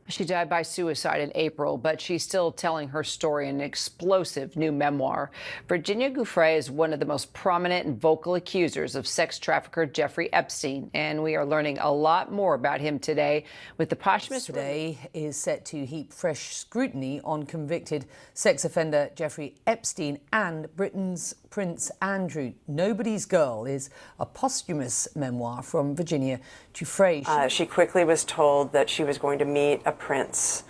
She died by suicide in April, but she's still telling her story in an explosive new memoir. Virginia Giuffre is one of the most prominent and vocal accusers of sex trafficker Jeffrey Epstein, and we are learning a lot more about him today with the posthumous... Today is set to heap fresh scrutiny on convicted sex offender Jeffrey Epstein and Britain's Prince Andrew. Nobody's Girl is a posthumous memoir from Virginia Giuffre. She quickly was told that she was going to meet a prince.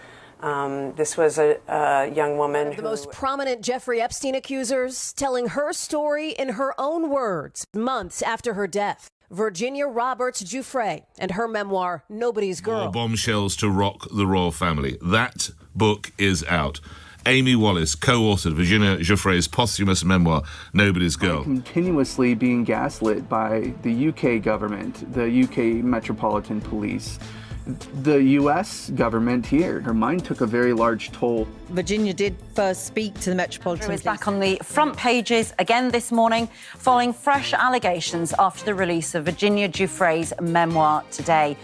This was a young woman who... The most prominent Jeffrey Epstein accusers telling her story in her own words months after her death. Virginia Roberts Giuffre and her memoir, Nobody's Girl. More bombshells to rock the royal family. That book is out. Amy Wallace co-authored Virginia Giuffre's posthumous memoir, Nobody's Girl. Continuously being gaslit by the UK government, the UK Metropolitan Police, the US government here. Her mind took a very large toll. Virginia did first speak to the Metropolitan Police. Is back on the front pages again this morning, following fresh allegations after the release of Virginia Giuffre's memoir today.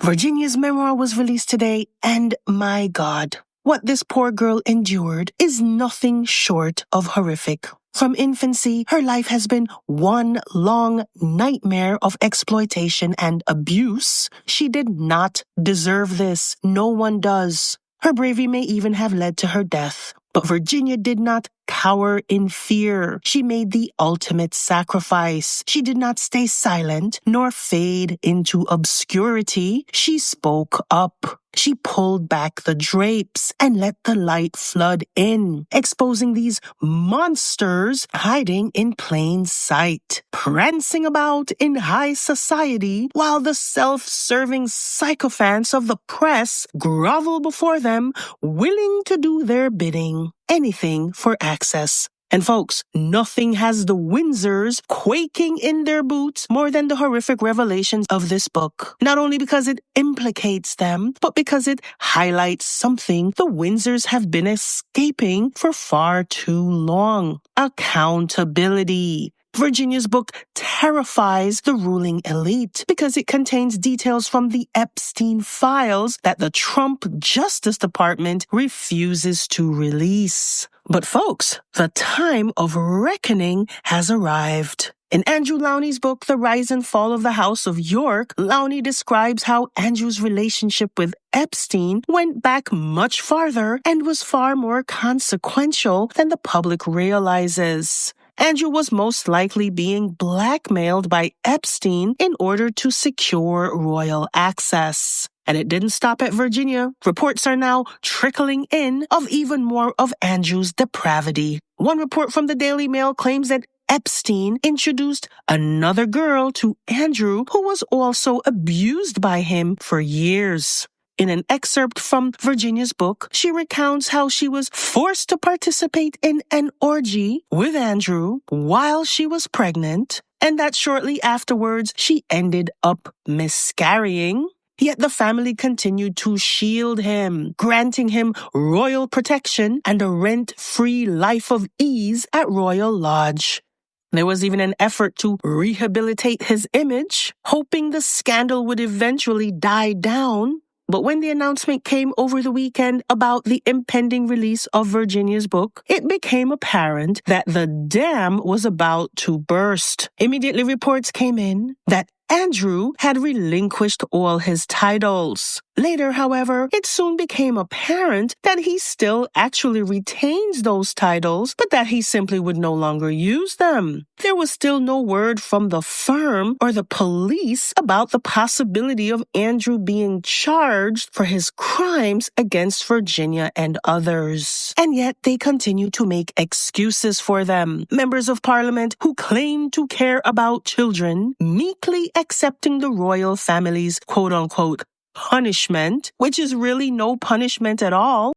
Virginia's memoir was released today, and my God, what this poor girl endured is nothing short of horrific. From infancy, her life has been one long nightmare of exploitation and abuse. She did not deserve this. No one does. Her bravery may even have led to her death. But Virginia did not cower in fear. She made the ultimate sacrifice. She did not stay silent nor fade into obscurity. She spoke up. She pulled back the drapes and let the light flood in, exposing these monsters hiding in plain sight, prancing about in high society while the self-serving sycophants of the press grovel before them, willing to do their bidding, anything for access. And folks, nothing has the Windsors quaking in their boots more than the horrific revelations of this book. Not only because it implicates them, but because it highlights something the Windsors have been escaping for far too long. Accountability. Virginia's book terrifies the ruling elite because it contains details from the Epstein files that the Trump Justice Department refuses to release. But folks, the time of reckoning has arrived. In Andrew Lownie's book, The Rise and Fall of the House of York, Lownie describes how Andrew's relationship with Epstein went back much farther and was far more consequential than the public realizes. Andrew was most likely being blackmailed by Epstein in order to secure royal access. And it didn't stop at Virginia. Reports are now trickling in of even more of Andrew's depravity. One report from the Daily Mail claims that Epstein introduced another girl to Andrew who was also abused by him for years. In an excerpt from Virginia's book, she recounts how she was forced to participate in an orgy with Andrew while she was pregnant, and that shortly afterwards she ended up miscarrying. Yet the family continued to shield him, granting him royal protection and a rent-free life of ease at Royal Lodge. There was even an effort to rehabilitate his image, hoping the scandal would eventually die down. But when the announcement came over the weekend about the impending release of Virginia's book, it became apparent that the dam was about to burst. Immediately reports came in that Andrew had relinquished all his titles. Later, however, it soon became apparent that he still actually retains those titles, but that he simply would no longer use them. There was still no word from the firm or the police about the possibility of Andrew being charged for his crimes against Virginia and others. And yet they continue to make excuses for them. Members of Parliament who claim to care about children meekly accepting the royal family's quote-unquote punishment, which is really no punishment at all.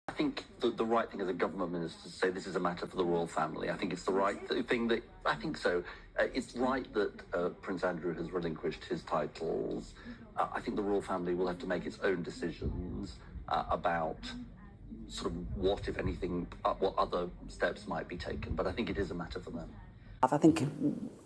I think the right thing as a government minister to say this is a matter for the royal family. I think it's the right thing that, I think so. It's right that Prince Andrew has relinquished his titles. I think the royal family will have to make its own decisions about sort of what, if anything, what other steps might be taken. But I think it is a matter for them. I think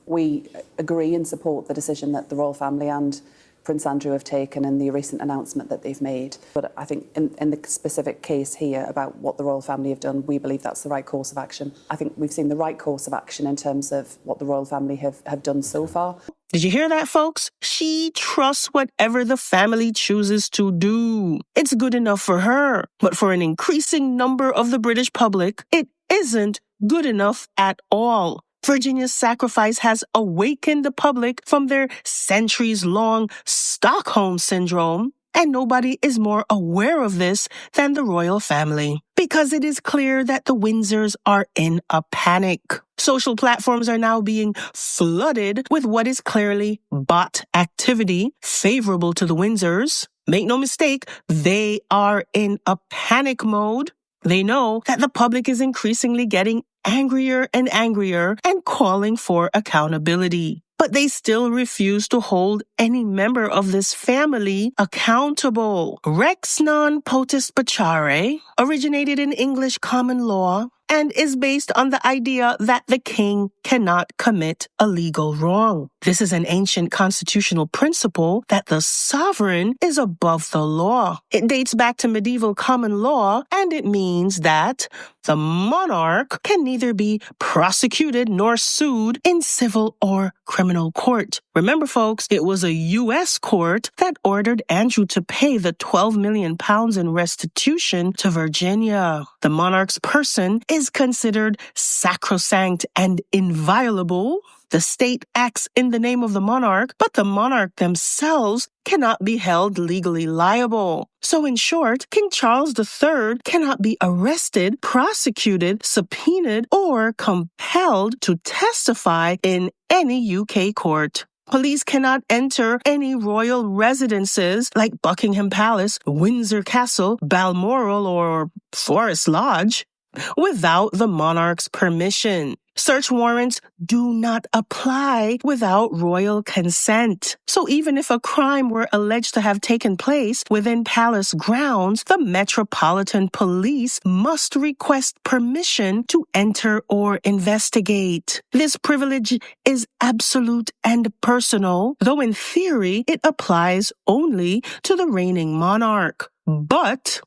we agree and support the decision that the royal family and Prince Andrew have taken and the recent announcement that they've made. But I think in the specific case here about what the royal family have done, we believe that's the right course of action. I think we've seen the right course of action in terms of what the royal family have done so far. Did you hear that, folks? She trusts whatever the family chooses to do. It's good enough for her. But for an increasing number of the British public, it isn't good enough at all. Virginia's sacrifice has awakened the public from their centuries-long Stockholm syndrome. And nobody is more aware of this than the royal family, because it is clear that the Windsors are in a panic. Social platforms are now being flooded with what is clearly bot activity favorable to the Windsors. Make no mistake, they are in a panic mode. They know that the public is increasingly getting angrier and angrier and calling for accountability. But they still refuse to hold any member of this family accountable. Rex non potest bacchare originated in English common law and is based on the idea that the king cannot commit a legal wrong. This is an ancient constitutional principle that the sovereign is above the law. It dates back to medieval common law, and it means that the monarch can neither be prosecuted nor sued in civil or criminal court. Remember, folks, it was a U.S. court that ordered Andrew to pay the £12 million in restitution to Virginia. The monarch's person is considered sacrosanct and inviolable. The state acts in the name of the monarch, but the monarch themselves cannot be held legally liable. So in short, King Charles III cannot be arrested, prosecuted, subpoenaed, or compelled to testify in any UK court. Police cannot enter any royal residences like Buckingham Palace, Windsor Castle, Balmoral, or Forest Lodge without the monarch's permission. Search warrants do not apply without royal consent. So even if a crime were alleged to have taken place within palace grounds, the Metropolitan Police must request permission to enter or investigate. This privilege is absolute and personal, though in theory it applies only to the reigning monarch. But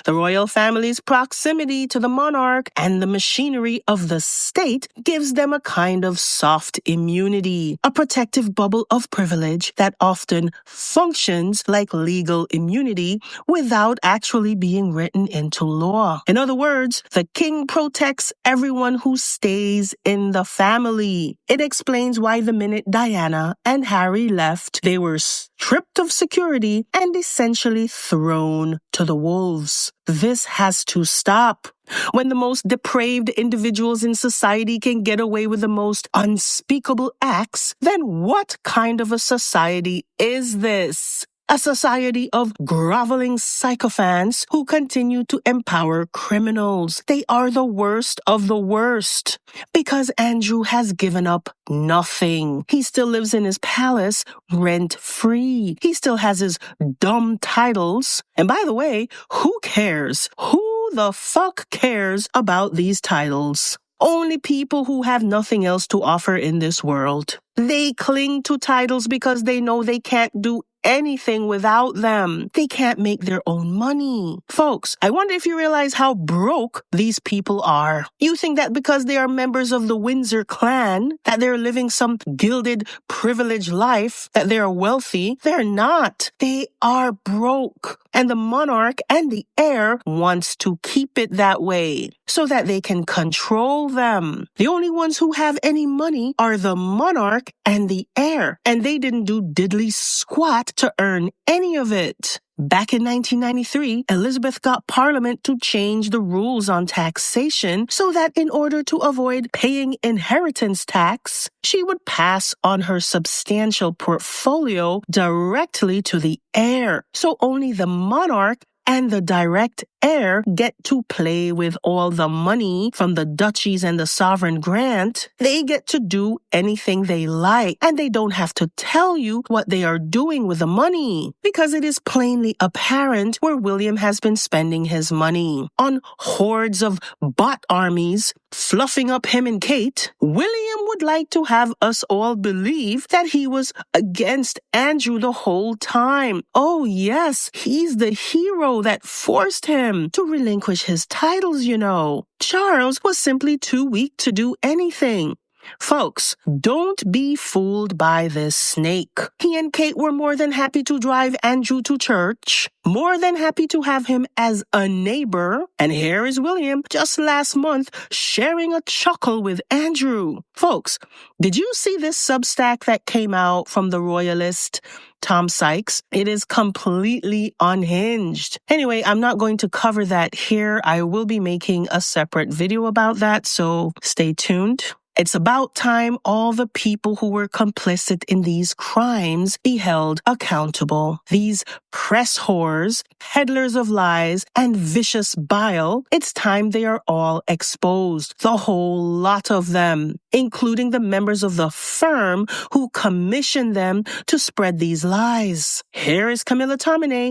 the royal family's proximity to the monarch and the machinery of the state gives them a kind of soft immunity, a protective bubble of privilege that often functions like legal immunity without actually being written into law. In other words, the king protects everyone who stays in the family. It explains why the minute Diana and Harry left, they were stripped of security and essentially thrown to the wolves. This has to stop. When the most depraved individuals in society can get away with the most unspeakable acts, then what kind of a society is this? A society of groveling sycophants who continue to empower criminals. They are the worst of the worst because Andrew has given up nothing. He still lives in his palace rent-free. He still has his dumb titles. And by the way, who cares? Who the fuck cares about these titles? Only people who have nothing else to offer in this world. They cling to titles because they know they can't do anything without them. They can't make their own money. Folks, I wonder if you realize how broke these people are. You think that because they are members of the Windsor clan, that they're living some gilded, privileged life, that they're wealthy. They're not. They are broke. And the monarch and the heir wants to keep it that way so that they can control them. The only ones who have any money are the monarch and the heir, and they didn't do diddly squat to earn any of it. Back in 1993, Elizabeth got Parliament to change the rules on taxation so that in order to avoid paying inheritance tax, she would pass on her substantial portfolio directly to the heir. So only the monarch and the direct heir get to play with all the money from the duchies and the sovereign grant. They get to do anything they like, and they don't have to tell you what they are doing with the money, because it is plainly apparent where William has been spending his money. On hordes of bot armies fluffing up him and Kate. William would like to have us all believe that he was against Andrew the whole time. Oh yes, he's the hero that forced him to relinquish his titles, you know. Charles was simply too weak to do anything. Folks, don't be fooled by this snake. He and Kate were more than happy to drive Andrew to church, more than happy to have him as a neighbor. And here is William, just last month, sharing a chuckle with Andrew. Folks, did you see this Substack that came out from the royalist Tom Sykes? It is completely unhinged. Anyway, I'm not going to cover that here. I will be making a separate video about that, so stay tuned. It's about time all the people who were complicit in these crimes be held accountable. These press whores, peddlers of lies, and vicious bile, it's time they are all exposed. The whole lot of them, including the members of the firm who commissioned them to spread these lies. Here is Camilla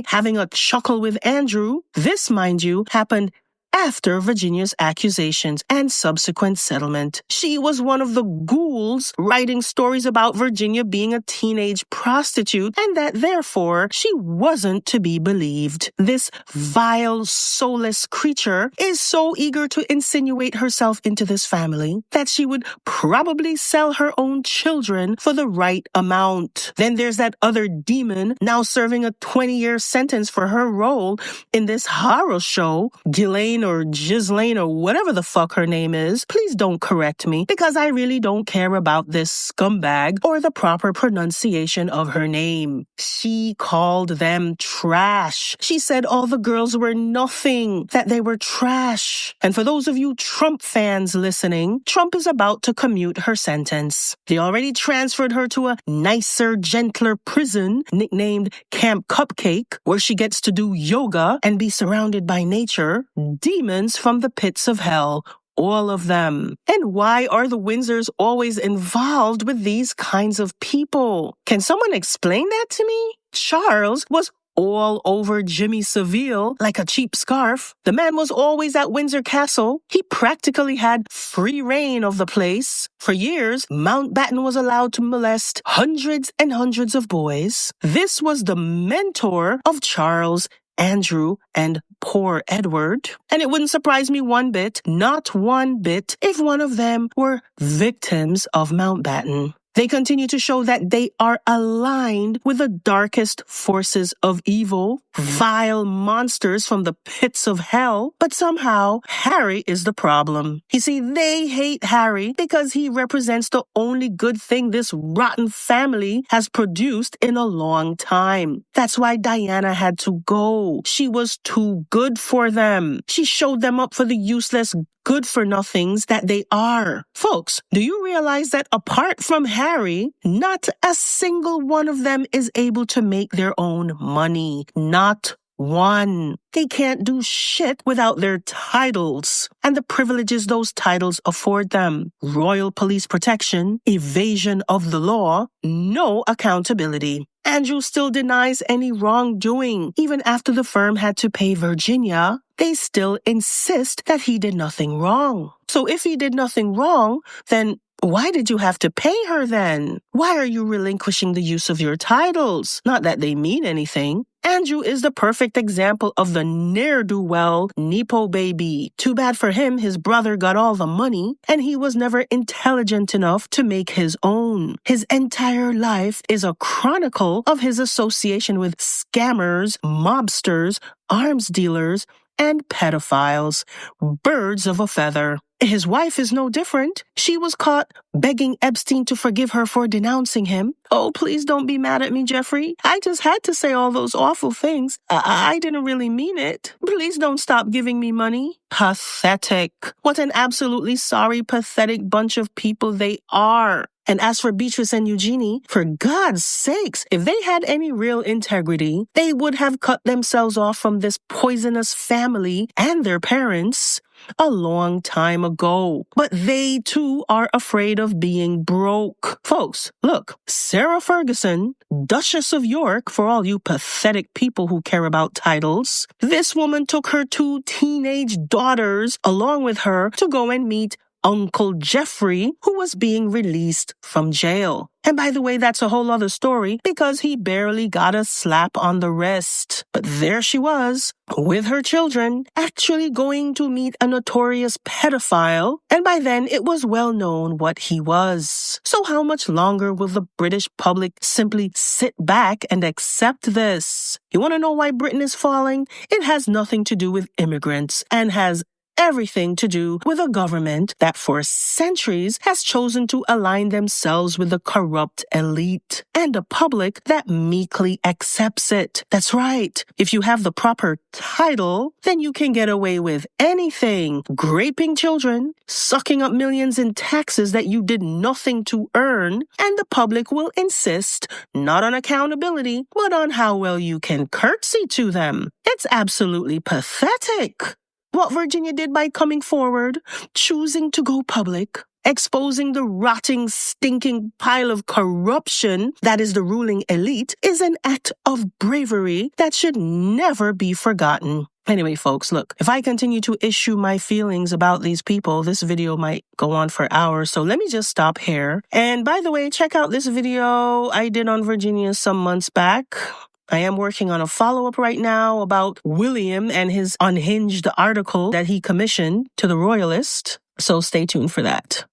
having a chuckle with Andrew. This, mind you, happened after Virginia's accusations and subsequent settlement. She was one of the ghouls writing stories about Virginia being a teenage prostitute, and that therefore she wasn't to be believed. This vile, soulless creature is so eager to insinuate herself into this family that she would probably sell her own children for the right amount. Then there's that other demon now serving a 20-year sentence for her role in this horror show, Ghislaine or Ghislaine or whatever the fuck her name is. Please don't correct me, because I really don't care about this scumbag or the proper pronunciation of her name. She called them trash. She said all the girls were nothing, that they were trash. And for those of you Trump fans listening, Trump is about to commute her sentence. They already transferred her to a nicer, gentler prison nicknamed Camp Cupcake, where she gets to do yoga and be surrounded by nature. Demons from the pits of hell, all of them. And why are the Windsors always involved with these kinds of people? Can someone explain that to me? Charles was all over Jimmy Savile like a cheap scarf. The man was always at Windsor Castle. He practically had free reign of the place. For years, Mountbatten was allowed to molest hundreds and hundreds of boys. This was the mentor of Charles, Andrew, and poor Edward. And it wouldn't surprise me one bit, not one bit, if one of them were victims of Mountbatten. They continue to show that they are aligned with the darkest forces of evil, vile monsters from the pits of hell. But somehow, Harry is the problem. You see, they hate Harry because he represents the only good thing this rotten family has produced in a long time. That's why Diana had to go. She was too good for them. She showed them up for the useless good-for-nothings that they are. Folks, do you realize that apart from Harry, not a single one of them is able to make their own money? Not one. They can't do shit without their titles and the privileges those titles afford them. Royal police protection, evasion of the law, no accountability. Andrew still denies any wrongdoing. Even after the firm had to pay Virginia, they still insist that he did nothing wrong. So if he did nothing wrong, then why did you have to pay her then? Why are you relinquishing the use of your titles? Not that they mean anything. Andrew is the perfect example of the ne'er-do-well Nepo baby. Too bad for him, his brother got all the money, and he was never intelligent enough to make his own. His entire life is a chronicle of his association with scammers, mobsters, arms dealers, and pedophiles. Birds of a feather. His wife is no different. She was caught begging Epstein to forgive her for denouncing him. Oh, please don't be mad at me, Jeffrey. I just had to say all those awful things. I didn't really mean it. Please don't stop giving me money. Pathetic. What an absolutely sorry, pathetic bunch of people they are. And as for Beatrice and Eugenie, for God's sakes, if they had any real integrity, they would have cut themselves off from this poisonous family and their parents a long time ago. But they too are afraid of being broke. Folks, look, Sarah Ferguson, Duchess of York, for all you pathetic people who care about titles, this woman took her 2 teenage daughters along with her to go and meet Uncle Jeffrey, who was being released from jail. And by the way, that's a whole other story because he barely got a slap on the wrist. But there she was, with her children, actually going to meet a notorious pedophile. And by then, it was well known what he was. So how much longer will the British public simply sit back and accept this? You want to know why Britain is falling? It has nothing to do with immigrants and has everything to do with a government that for centuries has chosen to align themselves with the corrupt elite and a public that meekly accepts it. That's right. If you have the proper title, then you can get away with anything. Graping children, sucking up millions in taxes that you did nothing to earn, and the public will insist not on accountability, but on how well you can curtsy to them. It's absolutely pathetic what Virginia did by coming forward, choosing to go public, exposing the rotting, stinking pile of corruption that is the ruling elite is an act of bravery that should never be forgotten. Anyway, folks, look, if I continue to issue my feelings about these people, this video might go on for hours. So let me just stop here. And by the way, check out this video I did on Virginia some months back. I am working on a follow-up right now about William and his unhinged article that he commissioned to the Royalist. So stay tuned for that.